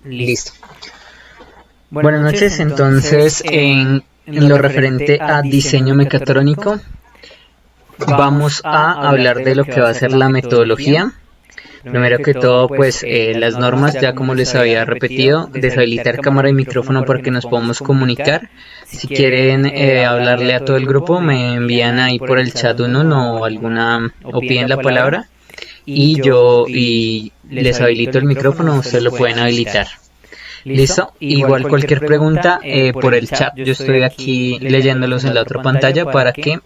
Listo. Buenas noches, entonces en lo referente a diseño mecatrónico vamos a hablar de lo que va a ser la metodología. Primero que todo, pues las normas, ya como les había repetido, deshabilitar cámara y micrófono para que nos podamos comunicar. Si quieren hablarle a todo el grupo, me envían ahí por el chat un uno o alguna, o piden la palabra y les habilito el micrófono, ustedes lo pueden habilitar. Listo, igual cualquier pregunta por el chat, yo estoy aquí leyéndolos en la otra pantalla para que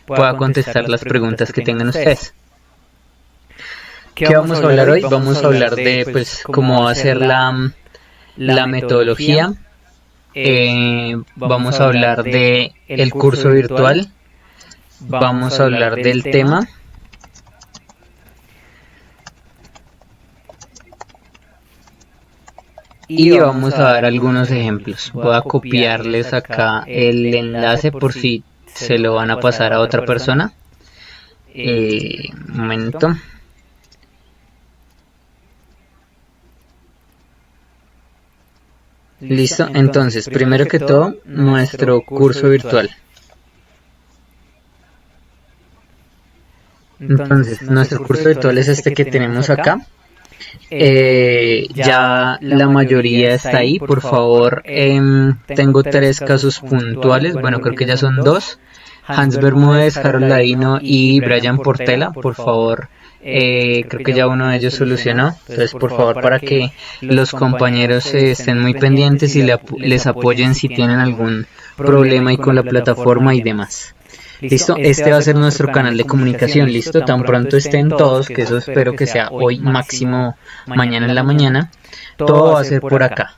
pueda contestar las preguntas que tengan ustedes. ¿Qué vamos a hablar hoy? Vamos a hablar de pues cómo va a ser la metodología. Vamos a hablar de el curso virtual. Vamos a hablar del tema. Y vamos a dar algunos ejemplos. Voy a copiarles acá el enlace por si se lo van a pasar a otra persona. Un momento. Listo, entonces, primero que todo, nuestro curso virtual. Entonces, nuestro curso virtual es este que tenemos acá. Ya la mayoría está ahí, por favor. Tengo 3 casos puntuales, bueno, creo que ya son 2. Hans Bermúdez, Harold Ladino y Brian Portela, por favor. Creo que ya uno de ellos solucionó, entonces por favor para que los compañeros estén muy pendientes y les apoyen si tienen algún problema ahí con la plataforma y demás. Listo, este va a ser nuestro canal de comunicación, listo, tan pronto estén todos, que eso espero que sea hoy, máximo mañana en la mañana, todo va a ser por acá.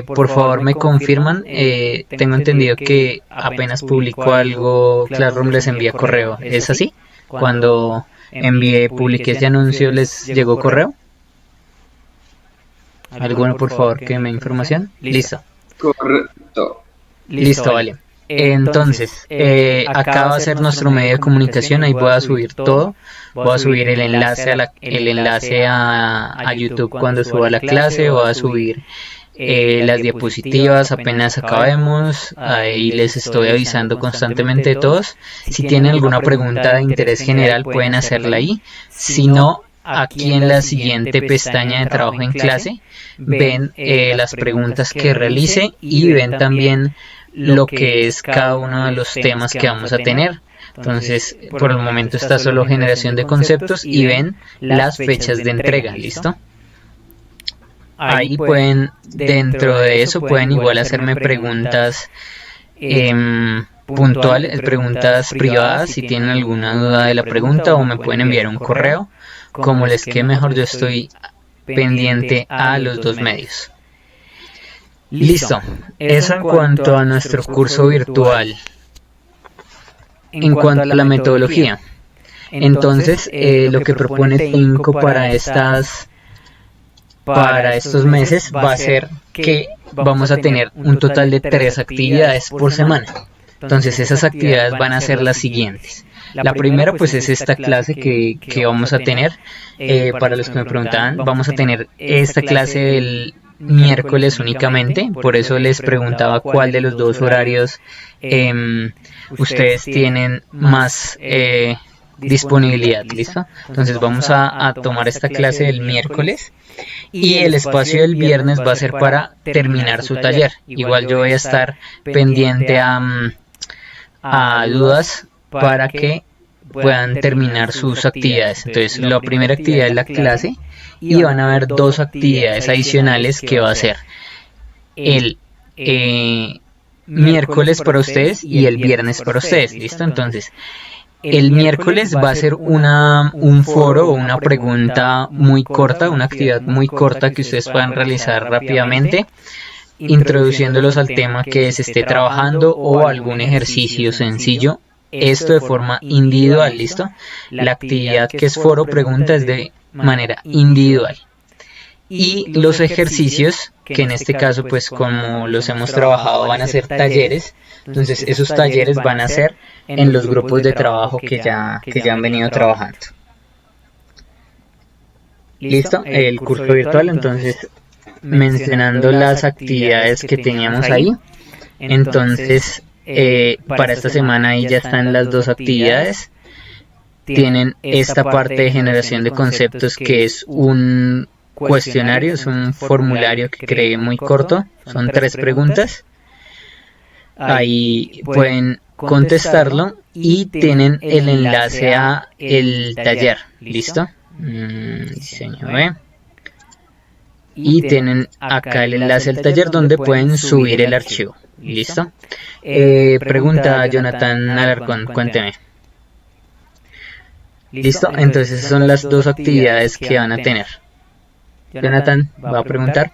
Por favor me confirman, tengo entendido que apenas publico algo, Classroom les envía correo, ¿es así? Cuando publiqué ese anuncio, ¿les llegó correo? ¿Alguno por favor que me dé información? Listo. Correcto. Listo, vale. Entonces, acá va a ser nuestro medio de comunicación, ahí voy a subir todo. Voy a subir el enlace a YouTube cuando suba la clase, voy a subir las diapositivas apenas acabemos, ahí les estoy avisando constantemente de todos. Si tienen alguna pregunta de interés general pueden hacerla ahí, si no, aquí en la siguiente pestaña de trabajo en clase ven las preguntas que realice y ven también lo que es cada uno de los temas que vamos a tener. Entonces, por el momento está solo generación de conceptos y ven las fechas de entrega, ¿listo? Ahí pueden, dentro de eso, pueden igual hacerme preguntas puntuales, preguntas privadas si tienen alguna duda de la pregunta, o me pueden enviar un correo, como les quede mejor. Yo estoy pendiente a los dos medios. Listo, eso en cuanto a nuestro curso virtual. En cuanto a la metodología, entonces lo que propone Tinko para estos meses va a ser que vamos a tener un total de 3 actividades por semana. Entonces esas actividades van a ser las siguientes. La primera pues es esta clase que vamos a tener. Para los que me preguntaban, vamos a tener esta clase el miércoles únicamente, por eso les preguntaba cuál de los dos horarios ustedes tienen más disponibilidad, ¿listo? Entonces vamos a tomar esta clase el miércoles y el espacio del viernes va a ser para terminar su taller. Igual yo voy a estar pendiente a dudas para que puedan terminar sus actividades. Entonces la primera actividad es la clase y van a haber 2 actividades adicionales que va a ser el miércoles para ustedes y el viernes para ustedes, ¿listo? Entonces el miércoles va a ser un foro o una pregunta muy corta, una actividad muy corta que ustedes puedan realizar rápidamente, introduciéndolos al tema que se esté trabajando o algún ejercicio sencillo. Esto de forma individual, ¿listo? La actividad que es foro pregunta es de manera individual. Y los ejercicios, que en este caso pues como los hemos trabajado van a ser talleres, entonces esos talleres van a ser en los grupos de trabajo que ya han venido trabajando. Listo, el curso virtual, entonces mencionando las actividades que teníamos ahí. Entonces, para esta semana ahí ya están las dos actividades. Tienen esta parte de generación de conceptos, que es un cuestionario, es un formulario que creé muy corto, son 3 preguntas. Ahí pueden contestarlo y tienen el enlace a el taller, ¿listo? Diseño B. Y tienen acá el enlace al taller donde pueden subir el archivo, ¿listo? Pregunta Jonathan Alarcón, cuénteme. Listo, entonces esas son las dos actividades que van a tener. Jonathan va a preguntar.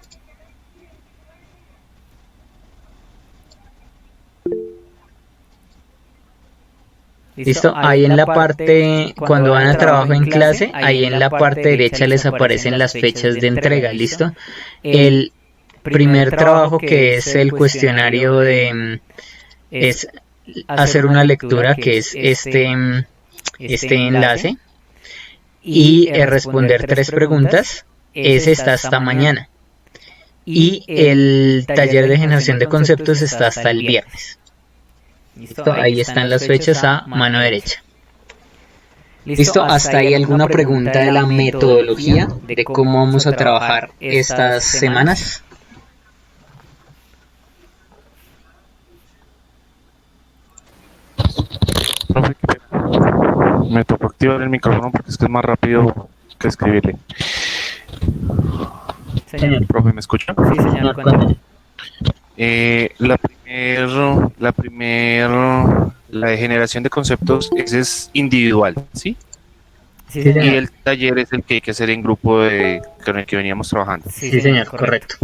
Listo, ahí en la parte, cuando van a trabajo en clase, ahí en la parte derecha les aparecen las fechas de entrega, ¿listo? El primer trabajo, que es el cuestionario es hacer una lectura, que es este enlace, y responder 3 preguntas. Ese está hasta mañana. Y el taller de generación de conceptos está hasta el viernes. Listo, ahí están las fechas a mano derecha. Listo, hasta ahí alguna pregunta de la metodología, de cómo vamos a trabajar estas semanas. Profe, me tocó activar el micrófono porque es que es más rápido que escribirle. Señor. Profe, ¿me escucha? Sí, señor, cuéntame. La de generación de conceptos, ese es individual, ¿sí? Sí, señor. Y el taller es el que hay que hacer en grupo con el que veníamos trabajando. Sí, señor, correcto.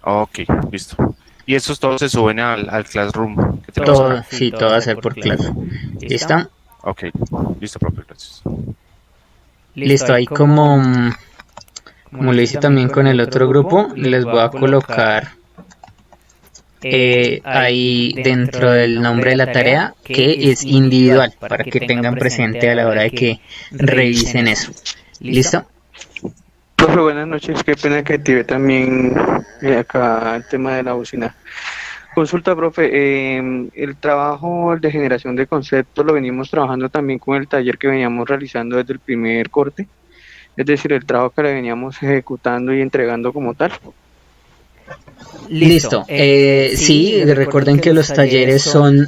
Ok, listo. Y estos todos se suben al Classroom. Todo, sí, todo va a ser por clase. ¿Listo? Ok, listo, profe, gracias. Listo, ahí como lo hice también con el otro grupo, les voy a colocar ahí dentro del nombre de la tarea que es individual, para que tengan presente a la hora de que revisen eso. ¿Listo? Profe, buenas noches, qué pena que activé también acá el tema de la bocina. Consulta, profe, el trabajo de generación de conceptos lo venimos trabajando también con el taller que veníamos realizando desde el primer corte, es decir, el trabajo que le veníamos ejecutando y entregando como tal. Listo. Sí, recuerden que los talleres son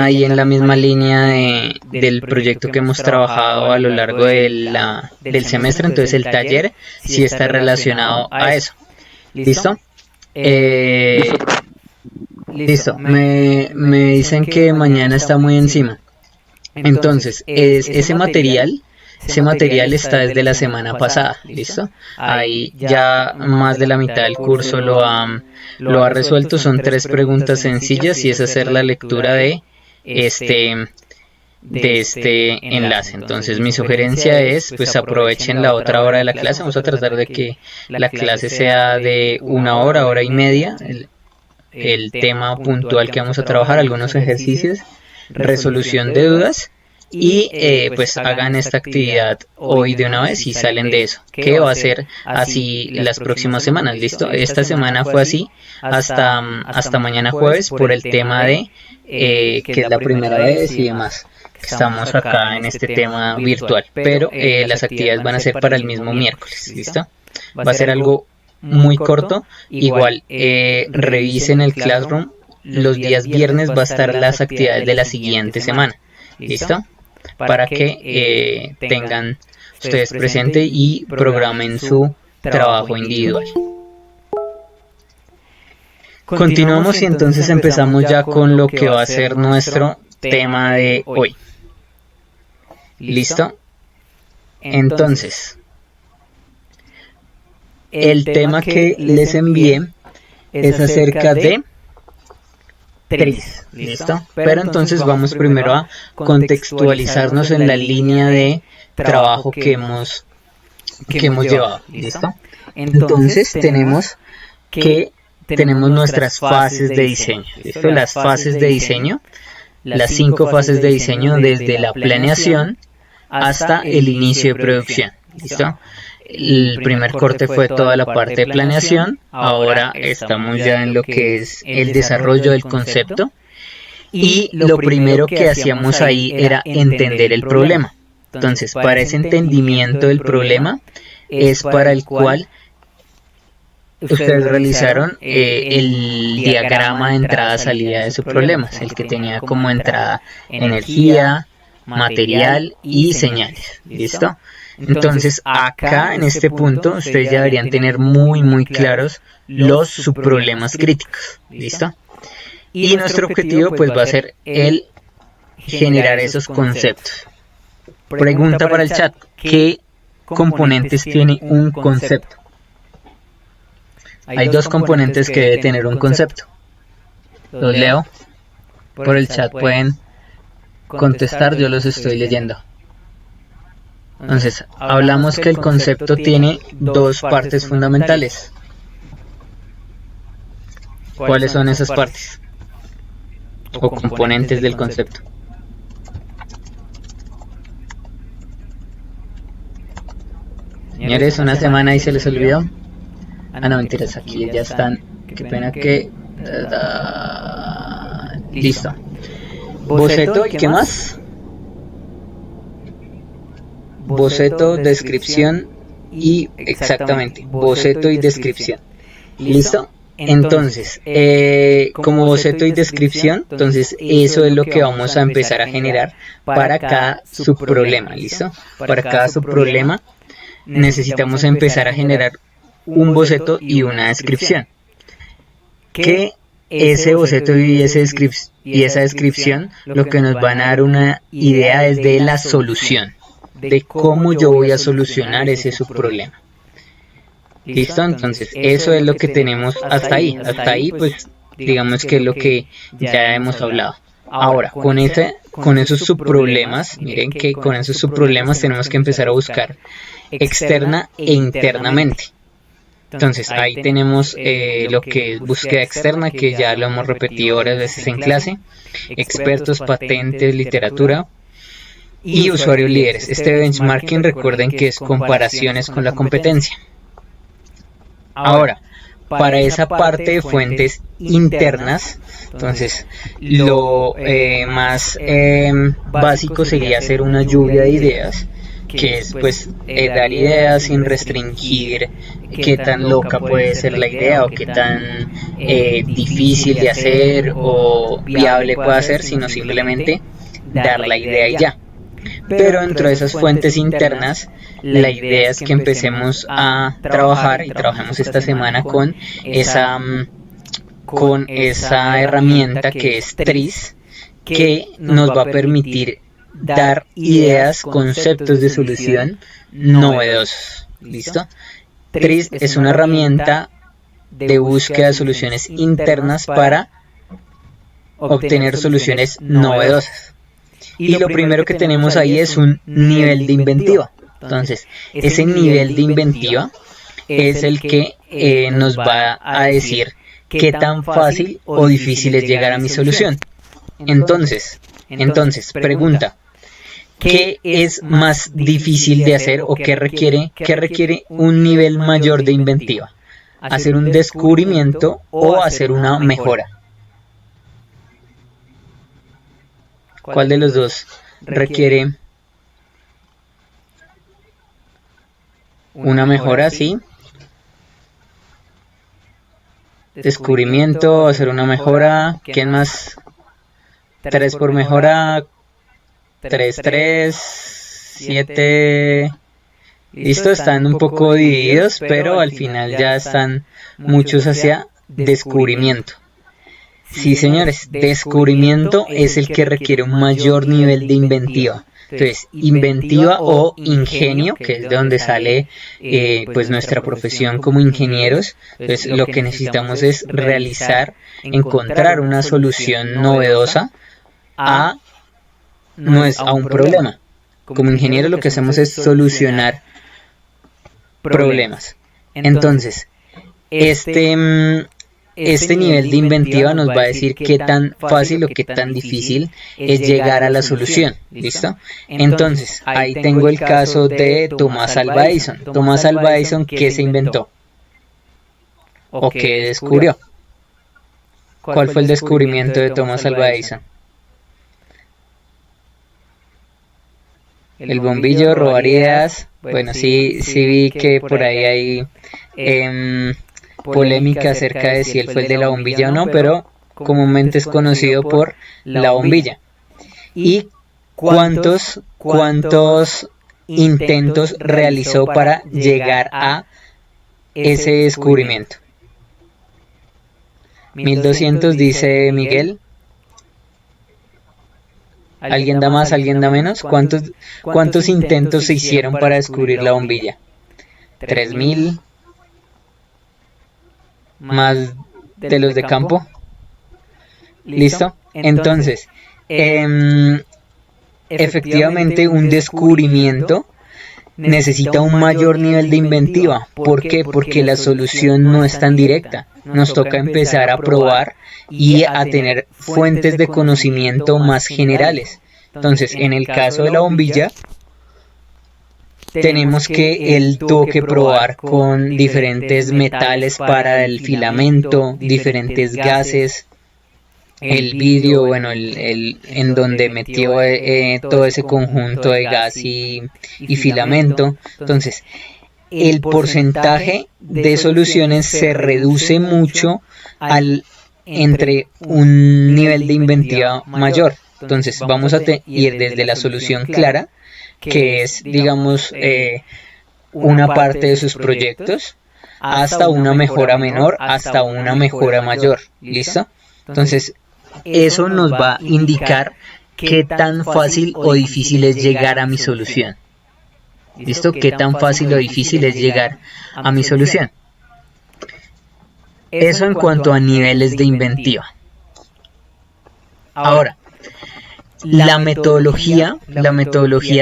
ahí en la misma línea del proyecto que hemos trabajado a lo largo del semestre. Entonces el taller sí está relacionado a eso. ¿Listo? Listo. Me dicen que mañana está muy encima. Entonces, ese material está desde la semana pasada, ¿listo? Ahí ya más de la mitad del curso lo ha resuelto. Son 3 preguntas sencillas y es hacer la lectura de este enlace. Entonces mi sugerencia es, pues aprovechen la otra hora de la clase. Vamos a tratar de que la clase sea de 1 hora, hora y media. El tema puntual que vamos a trabajar, algunos ejercicios, resolución de dudas. Y pues hagan esta actividad hoy de una vez y salen de eso, que va a ser así las próximas semanas. ¿Listo? Esta semana fue así hasta mañana jueves por el tema de que es la primera vez y demás. Estamos acá en este tema virtual, pero las actividades van a ser para el mismo miércoles. ¿Listo? Va a ser algo muy corto. Igual revisen el Classroom. Los días viernes va a estar las actividades de la siguiente semana. ¿Listo? Para que tengan ustedes presente y programen su trabajo individual. Continuamos y entonces empezamos ya con lo que va a ser nuestro tema de hoy. ¿Listo? Entonces, el tema que les envié es acerca de TRIZ, ¿listo? Pero entonces vamos primero a contextualizarnos en la línea de trabajo que hemos llevado, ¿listo? Entonces tenemos nuestras fases de diseño, ¿listo? Las fases de diseño, las 5 fases de diseño desde la planeación hasta el inicio de producción, ¿listo? el primer corte fue toda la parte de planeación, ahora estamos ya en lo que es el desarrollo del concepto. Y lo primero que hacíamos ahí era entender el problema. Entonces, para ese entendimiento del problema es para el cual ustedes realizaron el diagrama de entrada-salida de su problema, el que tenía como entrada energía, material y señales. ¿Listo? Entonces, acá en este punto ustedes ya deberían tener muy claros los subproblemas críticos. ¿Listo? Y nuestro objetivo pues va a ser el generar esos conceptos. Pregunta para el chat: ¿qué componentes tiene un concepto? Hay dos componentes que debe tener un concepto. Los leo por el chat, pueden contestar, yo los estoy leyendo. Entonces, hablamos que el concepto tiene dos partes fundamentales. ¿Cuáles son esas partes? O componentes del concepto. Señores, una semana y se les olvidó. Ah, no, mentiras, aquí ya están. Qué pena que... Listo. Boceto, ¿y qué más? Boceto, descripción y... Exactamente, boceto y descripción. ¿Listo? Entonces, como boceto y descripción, entonces eso es lo que vamos a empezar a generar para cada subproblema, ¿listo? Para cada subproblema necesitamos empezar a generar un boceto y una descripción. Que ese boceto y esa descripción lo que nos van a dar una idea es de la solución, de cómo yo voy a solucionar ese subproblema. ¿Listo? Entonces, eso es lo que tenemos hasta ahí. Hasta ahí, pues, digamos que es lo que ya hemos hablado. Ahora, con esos subproblemas, miren que con esos subproblemas tenemos que empezar a buscar externa e internamente. Entonces, ahí tenemos lo que es búsqueda externa, que ya lo hemos repetido varias veces en clase. Expertos, patentes, literatura y usuarios líderes. Este benchmarking, recuerden que es comparaciones con la competencia. Ahora, para esa parte de fuentes internas, entonces lo más básico sería hacer una lluvia de ideas, que es pues dar ideas sin restringir qué tan loca puede ser la idea o qué tan difícil de hacer o viable puede ser, sino simplemente dar la idea y ya. Pero dentro de esas fuentes internas, la idea es que empecemos a trabajar y trabajemos esta semana con esa herramienta que es TRIZ, que nos va a permitir dar ideas, conceptos de solución novedosos. ¿Listo? TRIZ es una herramienta de búsqueda de soluciones internas para obtener soluciones novedosas. Y lo primero que tenemos ahí es un nivel de inventiva. Entonces, ese nivel de inventiva es el que nos va a decir qué tan fácil o difícil es llegar a mi solución. Entonces, pregunta, ¿qué es más difícil de hacer o qué requiere un nivel mayor de inventiva? ¿Hacer un descubrimiento o hacer una mejora? ¿Cuál de los dos requiere una mejora? Sí. Descubrimiento, hacer una mejora. ¿Quién más? 3 por mejora. 3, 7. Listo, están un poco divididos, pero al final ya están muchos hacia descubrimiento. Sí, señores, descubrimiento es el que requiere un mayor nivel de inventiva. Entonces, inventiva o ingenio, que es de donde sale pues nuestra profesión como ingenieros. Entonces, lo que necesitamos es encontrar una solución novedosa a un problema. Como ingenieros lo que hacemos es solucionar problemas. Entonces, este nivel de inventiva nos va a decir qué tan fácil o qué tan difícil es llegar a la solución, ¿listo? Entonces, ahí tengo el caso de Thomas Alva Edison. Thomas Alva Edison, ¿qué se inventó? ¿O qué descubrió? ¿Cuál fue el descubrimiento de Thomas Alva Edison? El bombillo, robar ideas. Bueno, sí vi que por ahí hay polémica acerca de si él fue el de la bombilla o no, pero comúnmente es conocido por la bombilla. ¿Y cuántos intentos realizó para llegar a ese descubrimiento? 1200 dice Miguel. ¿Alguien da más, alguien da menos? ¿Cuántos intentos se hicieron para descubrir la bombilla? 3000 más de los de campo. ¿Listo? Entonces, efectivamente un descubrimiento necesita un mayor nivel de inventiva. ¿Por qué? Porque la solución no es tan directa. Nos toca empezar a probar y a tener fuentes de conocimiento más generales. Entonces, en el caso de la bombilla, tenemos que él tuvo que probar con diferentes metales para el filamento, diferentes gases, el vidrio, bueno, en donde metió todo ese conjunto de gas y filamento. Entonces, el porcentaje de soluciones se reduce mucho entre un nivel de inventiva mayor. Entonces, vamos a ir desde la solución clara, que es, digamos, una parte de sus proyectos, hasta una mejora menor, hasta una mejora mayor. ¿Listo? Entonces, eso nos va a indicar qué tan fácil o difícil es llegar a mi solución. ¿Listo? ¿Qué tan fácil o difícil es llegar a mi solución? Eso en cuanto a niveles de inventiva. Ahora, la metodología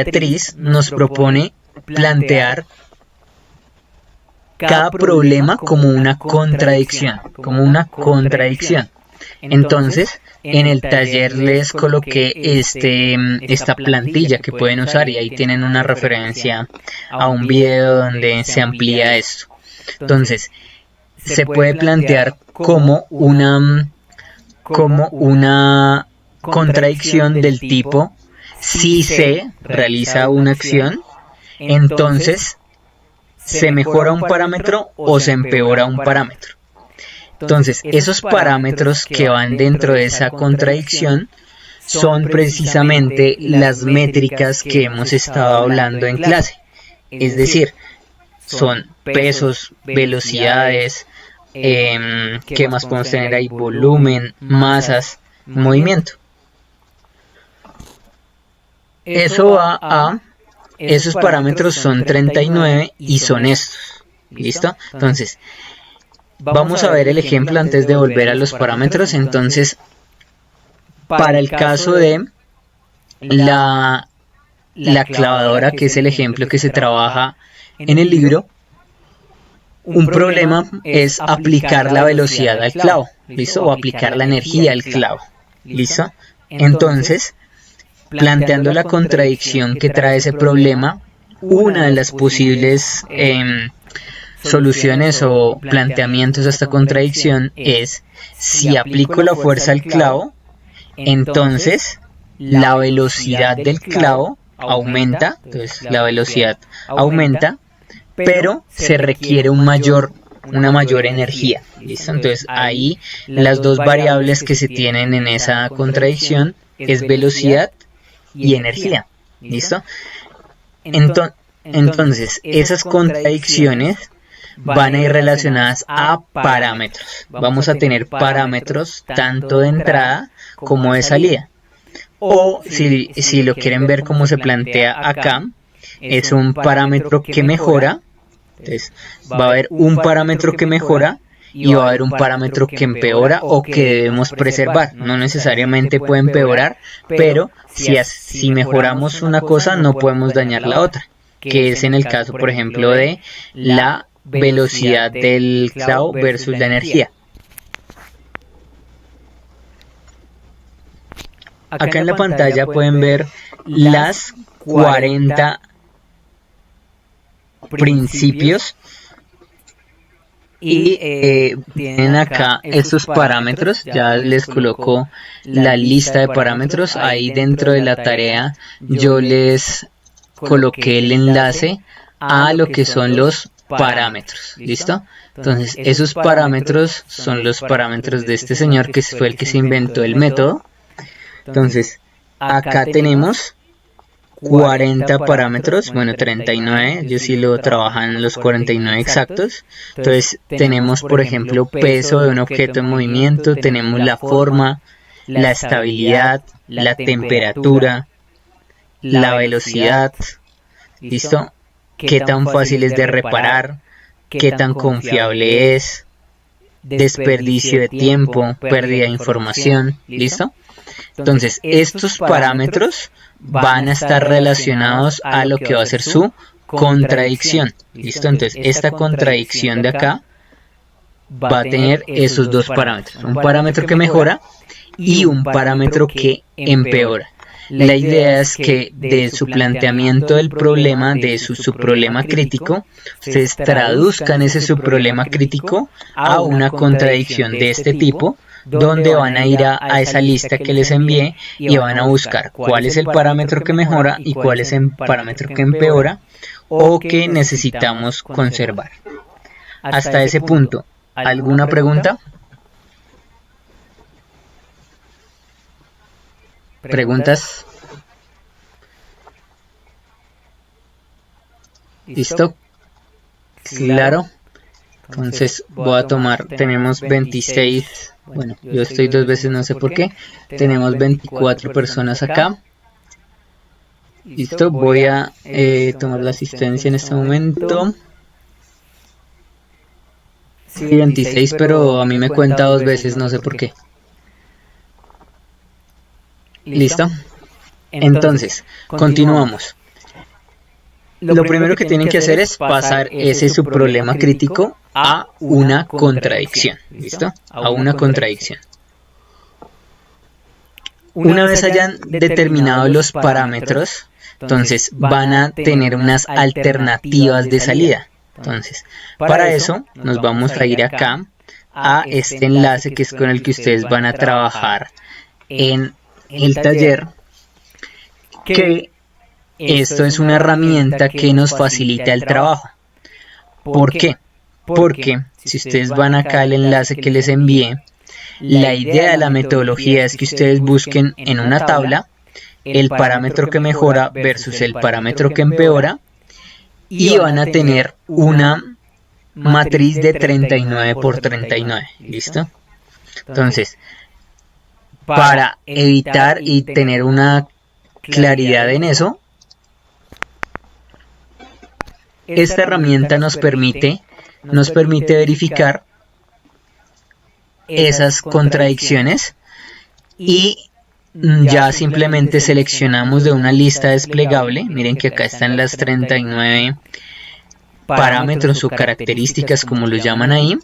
TRIZ nos propone plantear cada problema como una contradicción, Entonces, en el taller les coloqué esta plantilla que pueden usar y ahí tienen una referencia a un video donde se amplía esto. Entonces, se puede plantear como una contradicción del tipo: si se realiza una acción, entonces se mejora un parámetro o se empeora un parámetro. Entonces, esos parámetros que van dentro de esa contradicción son precisamente las métricas que hemos estado hablando en clase. Es decir, son pesos, velocidades, ¿qué más podemos tener ahí? Volumen, masas, movimiento. Eso va a... Esos parámetros son 39 y son estos. ¿Listo? Entonces, vamos a ver el ejemplo antes de volver a los parámetros. Entonces, para el caso de la clavadora, que es el ejemplo que se trabaja en el libro, un problema es aplicar la velocidad al clavo, ¿listo? O aplicar la energía al clavo, ¿listo? Entonces, planteando la contradicción que trae ese problema, una de las posibles soluciones o planteamientos a esta contradicción es: si aplico la fuerza al clavo, entonces la velocidad del clavo aumenta, entonces la velocidad aumenta, pero se requiere una mayor energía. ¿Listo? Entonces ahí las dos variables que se tienen en esa contradicción es velocidad y energía. ¿Listo? Entonces esas contradicciones van a ir relacionadas a parámetros. Vamos a tener parámetros tanto de entrada como de salida. O si lo quieren ver como se plantea acá, es un parámetro que mejora. Entonces va a haber un parámetro que mejora y va a haber un parámetro que empeora o que debemos preservar. No necesariamente puede empeorar, pero si mejoramos una cosa no podemos dañar la otra, que es en el caso, por ejemplo, de la velocidad del clavo versus la energía. Acá en la pantalla pueden ver las 40 principios y tienen acá estos parámetros. Ya les coloco la lista de parámetros. Ahí dentro de la tarea yo les coloqué el enlace a lo que son los parámetros. ¿Listo? Entonces esos parámetros son los parámetros de este señor que fue el que se inventó el método. Entonces acá tenemos 40 parámetros, bueno 39, yo sí lo trabajan los 49 exactos. Entonces tenemos por ejemplo peso de un objeto en movimiento, tenemos la forma, la estabilidad, la temperatura, la velocidad, ¿listo? Qué tan fácil es de reparar, qué tan confiable es, desperdicio de tiempo, pérdida de información, ¿listo? Entonces estos parámetros van a estar relacionados a lo que va a ser su contradicción, ¿listo? Entonces esta contradicción de acá va a tener esos dos parámetros, un parámetro que mejora y un parámetro que empeora. La idea es que de su planteamiento del problema, de su subproblema crítico, ustedes traduzcan ese subproblema crítico a una contradicción de este tipo, donde van a ir a esa lista que les envié y van a buscar cuál es el parámetro que mejora y cuál es el parámetro que empeora o que necesitamos conservar. Hasta ese punto, ¿alguna pregunta? ¿Preguntas? ¿Listo? Claro. Entonces voy a tomar, tenemos 26, bueno, yo estoy dos veces, no sé por qué. Tenemos 24 personas acá. Listo, voy a tomar la asistencia en este momento. Sí, 26, pero a mí me cuenta dos veces, no sé por qué. ¿Listo? Entonces, continuamos. Lo primero que tienen que hacer es pasar ese subproblema crítico a una contradicción. ¿Listo? A una contradicción. Una vez hayan determinado los parámetros, entonces van a tener unas alternativas de salida. Entonces, para eso nos vamos a ir acá a este enlace que es con el que ustedes van a trabajar en el taller, que esto es una herramienta que nos facilita el trabajo. ¿Por qué? Porque si ustedes van acá al enlace que les envié, la idea de la metodología es que ustedes busquen en una tabla el parámetro que mejora versus el parámetro que empeora y van a tener una matriz de 39 por 39. ¿Listo? Entonces, para evitar y tener una claridad en eso, esta herramienta nos permite verificar esas contradicciones y ya simplemente seleccionamos de una lista desplegable. Miren que acá están las 39 parámetros o características, como lo llaman ahí,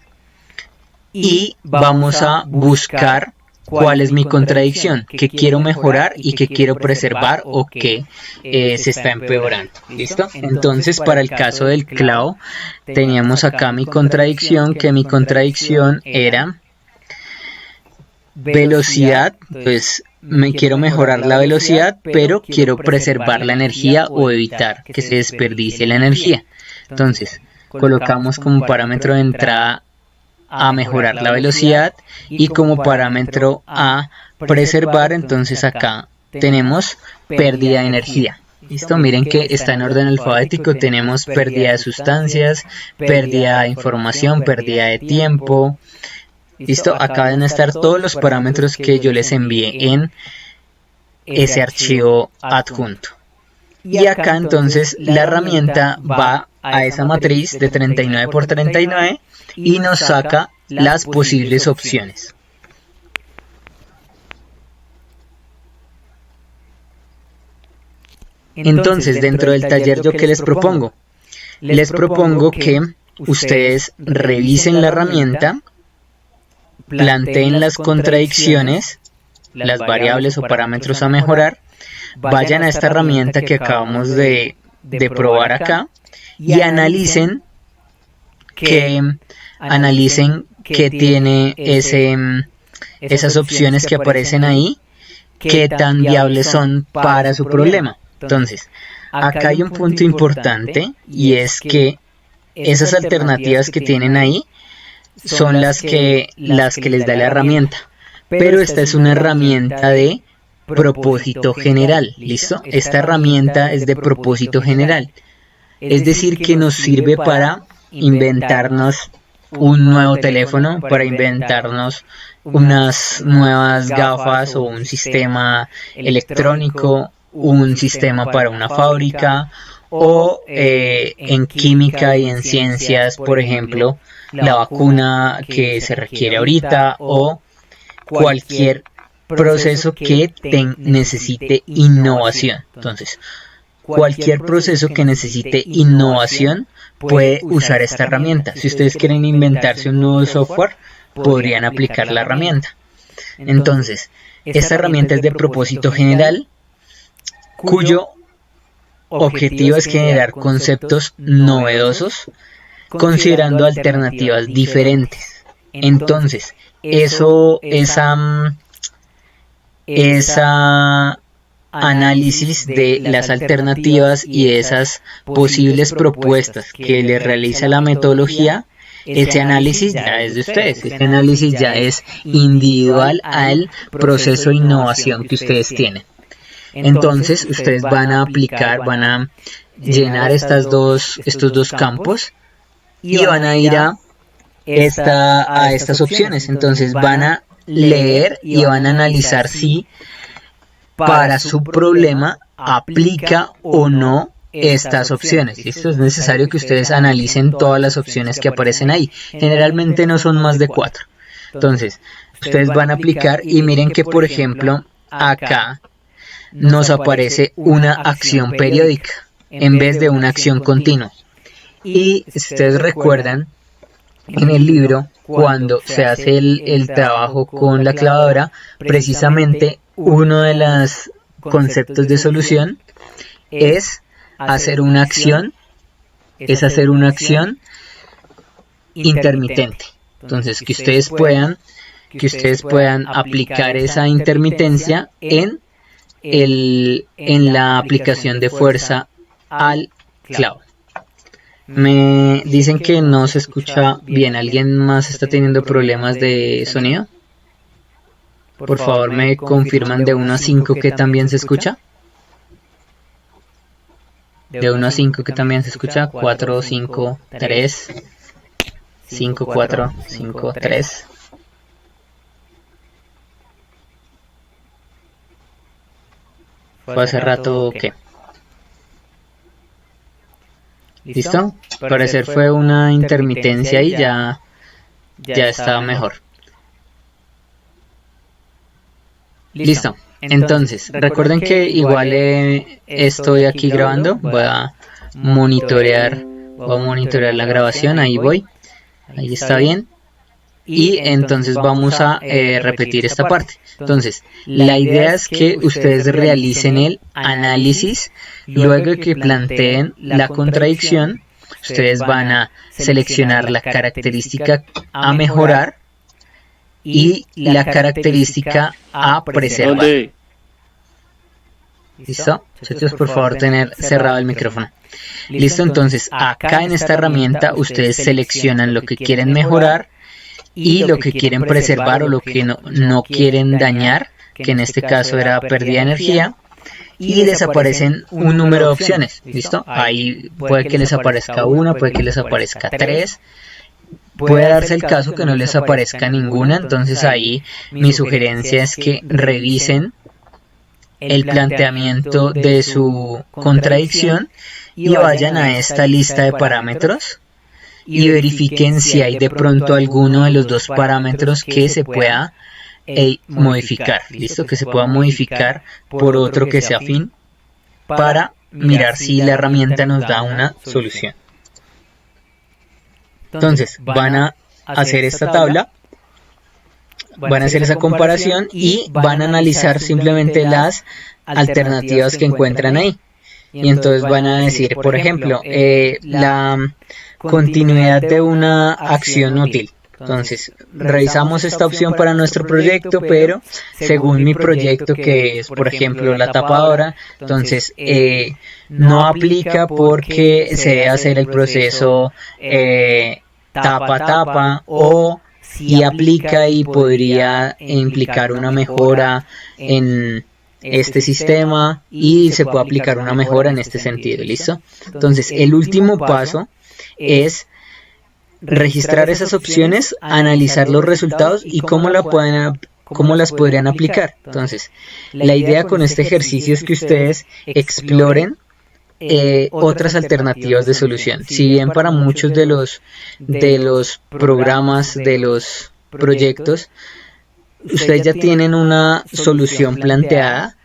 y vamos a buscar cuál es mi contradicción, qué quiero mejorar y qué quiero preservar o qué se está empeorando. ¿Listo? Entonces, para el caso del clavo, teníamos acá mi contradicción, que mi contradicción era velocidad. Pues me quiero mejorar la velocidad, pero quiero preservar la energía o evitar que se desperdicie la energía. Entonces, colocamos como parámetro de entrada a mejorar la velocidad y como parámetro a preservar. Entonces acá tenemos pérdida de energía. ¿Listo? Miren que está en orden alfabético. Tenemos pérdida de sustancias, pérdida de información, pérdida de tiempo. ¿Listo? Acá deben estar todos los parámetros que yo les envié en ese archivo adjunto. Y acá entonces la herramienta va a esa matriz de 39 por 39 y nos saca las posibles opciones. Entonces, dentro del taller, ¿yo qué les propongo? Les propongo que ustedes revisen la herramienta, planteen las contradicciones las variables o parámetros a mejorar, vayan a esta herramienta que acabamos de probar acá y analicen que tiene esas opciones que aparecen ahí, qué tan viables son para su problema. Entonces, acá hay un punto importante y es que esas alternativas que tienen ahí son las que les da la herramienta, pero esta es una herramienta de propósito general, ¿listo? Esta herramienta es de propósito general, es decir, que nos sirve para inventarnos un nuevo teléfono, para inventarnos unas nuevas gafas o un sistema electrónico, un sistema para una fábrica, o en química y en ciencias, por ejemplo, la vacuna que se requiere ahorita, o cualquier proceso que necesite innovación. Entonces, cualquier proceso que necesite innovación puede usar esta herramienta. Si ustedes quieren inventarse un nuevo software, podrían aplicar la herramienta. Entonces, esta herramienta es de propósito general, cuyo objetivo es generar conceptos novedosos, considerando alternativas diferentes. Entonces, esa análisis de las alternativas y de esas posibles propuestas que le realiza la metodología, ese análisis ya es de ustedes, ese análisis ya es individual al proceso de innovación que ustedes tienen. Entonces, ustedes van a aplicar, van a llenar estos dos campos y van a ir a estas opciones. Entonces, van a leer y van a analizar si para su problema aplica o no estas opciones. Esto es necesario que ustedes analicen todas las opciones que aparecen ahí. Generalmente no son más de 4. Entonces, ustedes van a aplicar y miren que, por ejemplo, acá nos aparece una acción periódica en vez de una acción continua. Y si ustedes recuerdan, en el libro, cuando se hace el trabajo con la clavadora, precisamente uno de los conceptos de solución es hacer una acción intermitente. Entonces, que ustedes puedan aplicar esa intermitencia en la aplicación de fuerza al clavo. Me dicen que no se escucha bien. ¿Alguien más está teniendo problemas de sonido? Por favor, me confirman de 1 a 5 que también se escucha. De 1 a 5 que también se escucha. 4, 5, 3. 5, 4, 5, 3. ¿Fue hace rato o qué? ¿Listo? Al parecer fue una intermitencia y ya estaba mejor. Listo. Entonces, recuerden que igual estoy aquí grabando. Voy a monitorear la grabación. Ahí voy. Ahí está bien. Y entonces vamos a repetir esta parte. Entonces, la idea es que ustedes realicen el análisis. Luego de que planteen la contradicción, ustedes van a seleccionar la característica a mejorar y la característica a preservar. ¿Listo? Muchachos, por favor, tener cerrado el micrófono. Listo, entonces acá en esta herramienta ustedes seleccionan lo que quieren mejorar y lo que quieren preservar o lo que no quieren dañar, que en este caso era pérdida de energía, y les aparecen un número de opciones. ¿Listo? Ahí puede que les aparezca una, puede que les aparezca 3. Puede darse el caso que no les aparezca ninguna, entonces ahí mi sugerencia es que revisen el planteamiento de su contradicción y vayan a esta lista de parámetros y verifiquen si hay de pronto alguno de los dos parámetros que se pueda modificar. ¿Listo? Que se pueda modificar por otro que sea afín para mirar si la herramienta nos da una solución. Entonces, van a hacer esta tabla. van a hacer esa comparación y van a analizar simplemente las alternativas que encuentran ahí. Y entonces van a decir, por ejemplo, la continuidad de una acción útil. Entonces, revisamos esta opción para nuestro proyecto, pero según mi proyecto, que es, por ejemplo, la tapadora, entonces no aplica porque se debe hacer el proceso tapa-tapa, o si aplica y podría implicar una mejora en este sistema y se puede aplicar una mejora en este sentido, ¿listo? Entonces, el último paso es registrar esas opciones, analizar los resultados y cómo las podrían aplicar. Entonces, la idea con este ejercicio es que ustedes exploren otras alternativas de solución. Si bien para muchos de los programas, de los proyectos, ustedes ya tienen una solución planteada,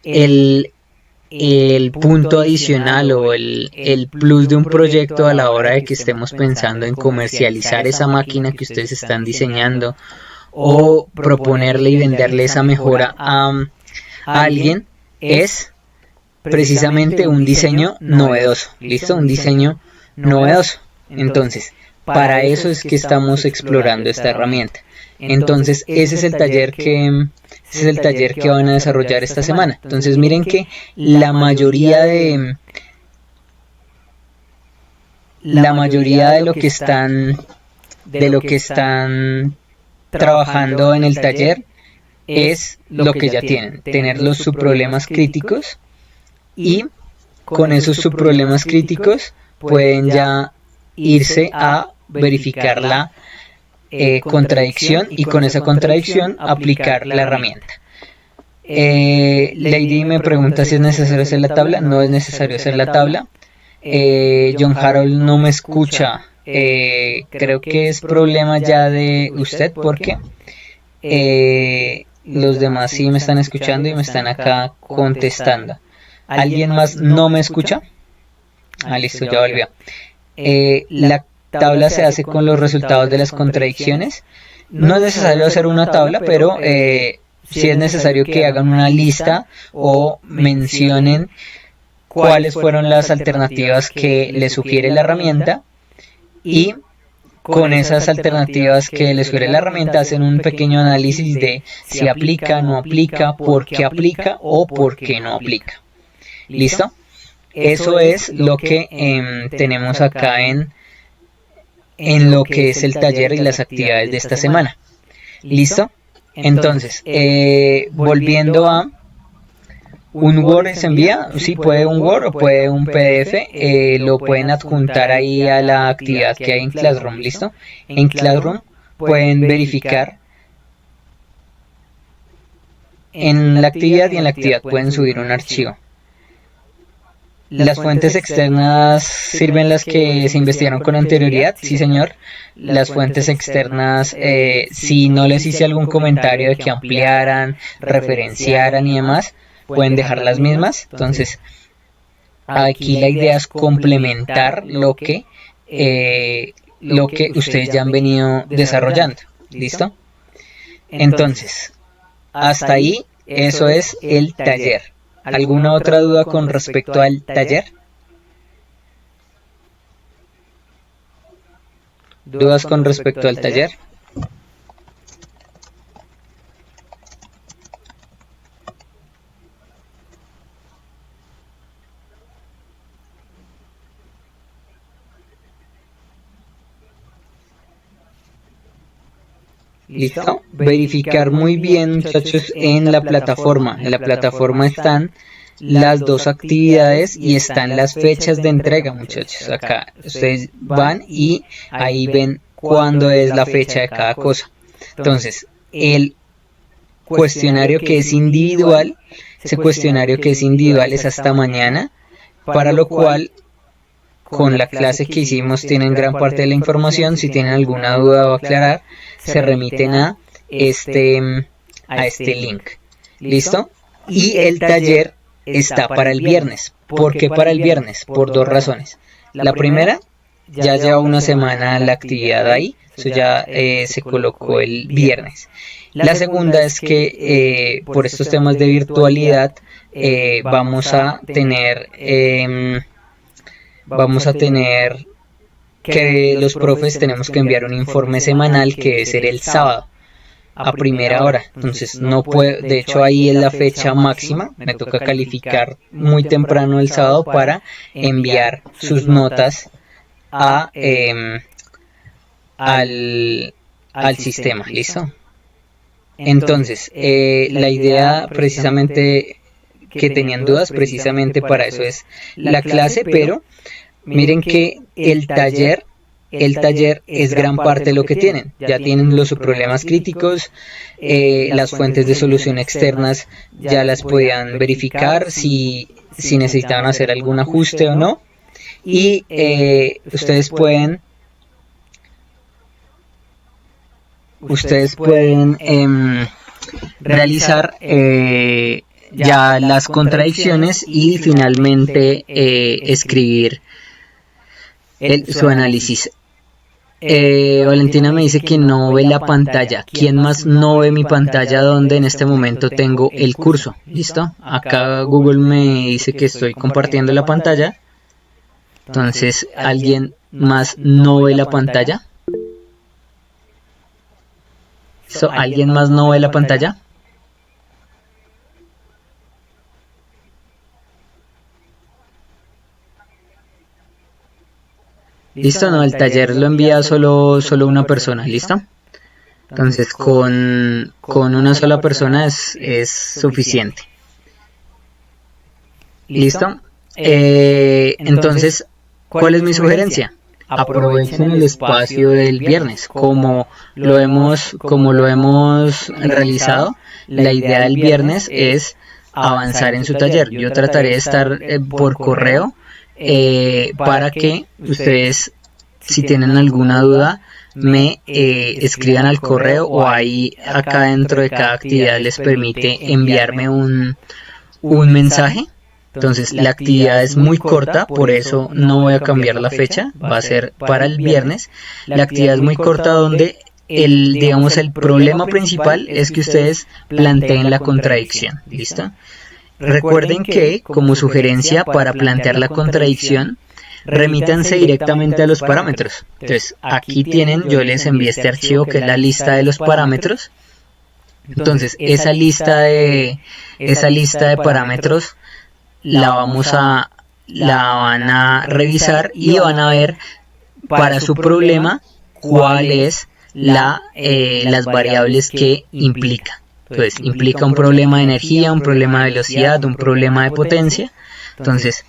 el punto adicional o el plus de un proyecto a la hora de que estemos pensando en comercializar esa máquina que ustedes están diseñando o proponerle y venderle esa mejora a alguien es precisamente un diseño novedoso, ¿listo? Un diseño novedoso. Entonces, para eso es que estamos explorando esta herramienta. Entonces, ese es el taller que van a desarrollar esta semana. Entonces, miren que la mayoría de lo que están trabajando en el taller es lo que ya tienen, tener los subproblemas críticos, y con esos subproblemas críticos pueden ya irse a verificar la contradicción y con esa contradicción aplicar la herramienta. Lady me pregunta si es necesario hacer la tabla. No es necesario hacer la tabla. John Harold no me escucha. Creo que es problema ya de usted, porque los demás sí me están escuchando y me están acá contestando. ¿Alguien más no me escucha? Listo, ya volvió. La tabla se hace con los resultados de las contradicciones. No es necesario hacer una tabla, pero sí es necesario que hagan una lista o mencionen cuáles fueron las alternativas que les sugiere la herramienta, y con esas alternativas que les sugiere la herramienta hacen un pequeño análisis de si aplica, no aplica, por qué aplica o por qué no aplica. ¿Listo? Eso es lo que tenemos acá en lo que es el taller y las actividades de esta semana. ¿Listo? Entonces, volviendo a un Word, ¿se envía? Sí, puede un Word o puede un PDF, lo pueden adjuntar ahí a la actividad que hay en Classroom. ¿Listo? En Classroom pueden verificar en la actividad, y en la actividad pueden subir un archivo. ¿Las fuentes externas sirven las que se investigaron con anterioridad? Sí, señor. Las fuentes externas, si no les hice algún comentario de que ampliaran, referenciaran y demás, pueden dejar las mismas. Entonces, aquí la idea es complementar lo que ustedes ya han venido desarrollando. ¿Listo? Entonces, hasta ahí, eso es el taller. ¿Alguna otra duda con respecto al taller? ¿Dudas con respecto al taller? ¿Listo? Verificar muy bien, muchachos, en la plataforma. En la plataforma están las dos actividades y están las fechas de entrega, muchachos. Acá ustedes van y ahí ven cuándo es la fecha de cada cosa. Entonces, el cuestionario que es individual, ese cuestionario que es individual es hasta mañana, para lo cual con la clase que hicimos tienen gran parte de la información. Si tienen alguna duda o aclarar, se remiten a este link. ¿Listo? Y el taller está para el viernes. ¿Por qué para el viernes? Por dos razones. La primera, ya lleva una semana la actividad ahí, eso ya se colocó el viernes. La segunda es que por estos temas de virtualidad vamos a tener que los profes tenemos que enviar un informe semanal que debe ser el sábado a primera hora. Entonces no puedo, de hecho ahí es la fecha máxima, me toca calificar muy temprano el sábado para enviar sus notas al sistema, ¿listo? Entonces, la idea precisamente que tenían dudas, precisamente para eso es la clase, pero miren que el taller es gran parte de lo que tienen. Ya tienen los problemas críticos, las fuentes de solución externas ya las podían verificar si necesitaban hacer algún ajuste o no. Y ustedes pueden realizar ya las contradicciones y finalmente escribir su análisis. Valentina me dice que no ve la pantalla. ¿Quién más no ve mi pantalla donde en este momento tengo el curso? ¿Listo? Acá Google me dice que estoy compartiendo la pantalla. Entonces, ¿alguien más no ve la pantalla? ¿Alguien más no ve la pantalla? Listo, no, el taller lo envía solo una persona, ¿listo? Entonces con una sola persona es suficiente. ¿Listo? Entonces, ¿cuál es mi sugerencia? Aprovechen el espacio del viernes, como lo hemos realizado. La idea del viernes es avanzar en su taller. Yo trataré de estar por correo para que ustedes, si tienen alguna duda, me escriban al correo, o ahí acá dentro de cada actividad les permite enviarme un mensaje. Entonces la actividad es muy corta, por eso no voy a cambiar la fecha, va a ser para el viernes. La actividad es muy corta, donde el problema principal es que ustedes planteen la contradicción. ¿Listo? Recuerden que, como sugerencia para plantear la contradicción, remítanse directamente a los parámetros. Entonces aquí tienen, yo les envié este archivo que es la lista de los parámetros. Entonces esa lista de parámetros la van a revisar y van a ver para su problema cuál es las variables que implica. Entonces implica un problema de energía, un problema de velocidad, un problema de potencia. Entonces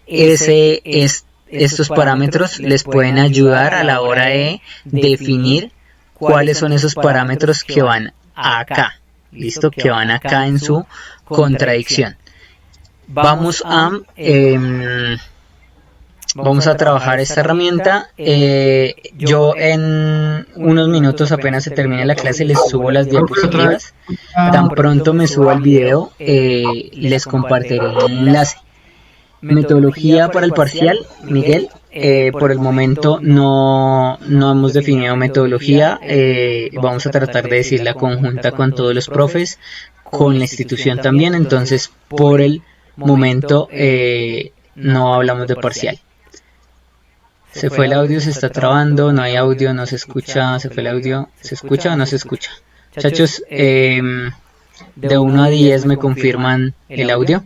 estos parámetros les pueden ayudar a la hora de definir cuáles son esos parámetros que van acá. ¿Listo? Que van acá en su contradicción. Vamos a trabajar esta herramienta. Yo en unos minutos, apenas se termine la clase, les subo las diapositivas. Tan pronto me suba el video, les compartiré el enlace. Metodología para el parcial, Miguel. Por el momento no hemos definido metodología. Vamos a tratar de decirla conjunta con todos los profes, con la institución también. Entonces, por el momento no hablamos de parcial. Se fue el audio, se está trabando, no hay audio, no se escucha. Se fue el audio, ¿se escucha o no se escucha? Muchachos, de 1 a 10 me confirman el audio.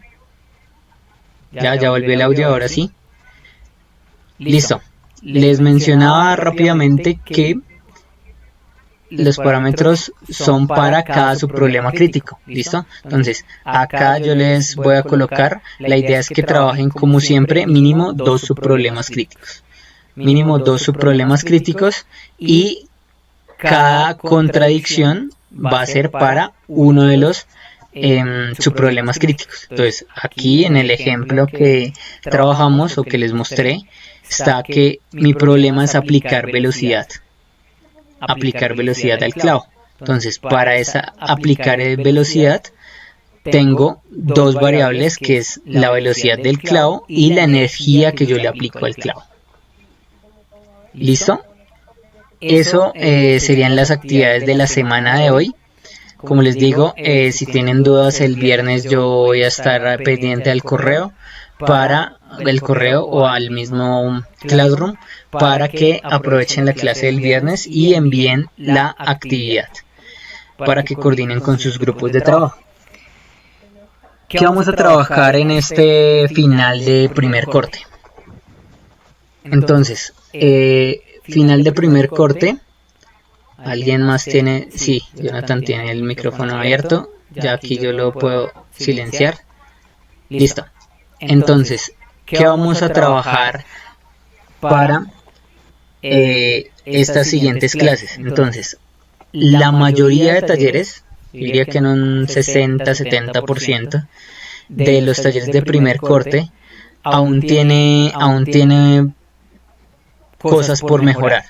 Ya volvió el audio, ahora sí. Listo. Les mencionaba rápidamente que los parámetros son para cada subproblema crítico. ¿Listo? Entonces, acá yo les voy a colocar, la idea es que trabajen como siempre mínimo 2 subproblemas críticos. Mínimo 2 subproblemas críticos, y cada contradicción va a ser para uno de los subproblemas críticos. Entonces, aquí en el ejemplo que trabajamos o que les mostré, está que mi problema es aplicar velocidad al clavo. Entonces, para aplicar velocidad, tengo 2 variables, que es la velocidad del clavo y la energía que yo le aplico al clavo. ¿Listo? Eso serían las actividades de la semana de hoy. Como les digo, si tienen dudas el viernes yo voy a estar pendiente al correo o al mismo Classroom para que aprovechen la clase del viernes y envíen la actividad para que coordinen con sus grupos de trabajo. ¿Qué vamos a trabajar en este final de primer corte? Entonces, final de primer corte. ¿Alguien más tiene? Sí, Jonathan tiene el micrófono abierto. Ya aquí yo lo puedo silenciar. Listo. Entonces, ¿qué vamos a trabajar para estas siguientes clases? Entonces, la mayoría de talleres, diría que en un 60-70% de los talleres de primer corte, aún tiene cosas por mejorar.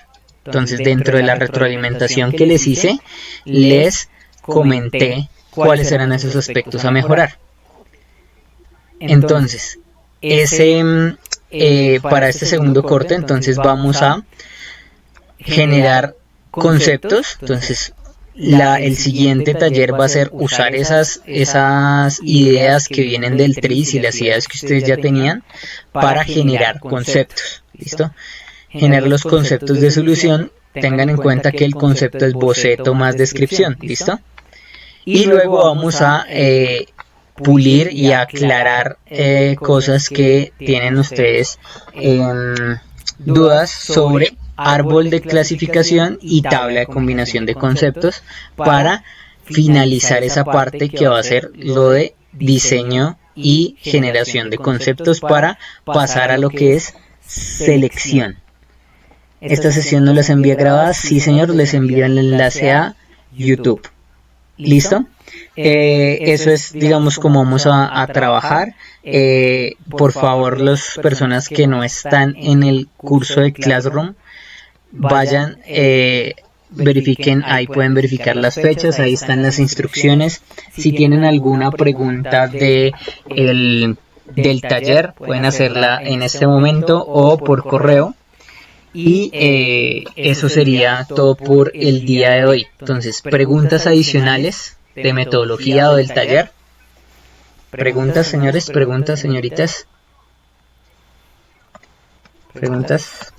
Entonces, dentro de la retroalimentación que les hice, les comenté cuáles eran esos aspectos a mejorar. Entonces, para este segundo corte, entonces vamos a generar conceptos. Entonces, el siguiente taller va a ser usar esas ideas que vienen del TRIS y las ideas que ustedes ya tenían para generar conceptos. ¿Listo? Generar los conceptos de solución. Tengan en cuenta que el concepto es boceto más descripción. ¿Listo? Y luego vamos a pulir y aclarar cosas que tienen ustedes dudas sobre árbol de clasificación y tabla de combinación de conceptos para finalizar esa parte que va a ser lo de diseño y generación de conceptos para pasar a lo que es selección. Esta sesión no les envía grabadas, sí señor, les envío el enlace a YouTube. ¿Listo? Eso es, digamos, como vamos a trabajar. Por favor, las personas que no están en el curso de Classroom, vayan, verifiquen, ahí pueden verificar las fechas, ahí están las instrucciones. Si tienen alguna pregunta del taller, pueden hacerla en este momento o por correo. Y eso sería todo por el día de hoy. Entonces, preguntas adicionales de metodología o del taller. Preguntas, señores, preguntas, señoritas. Preguntas.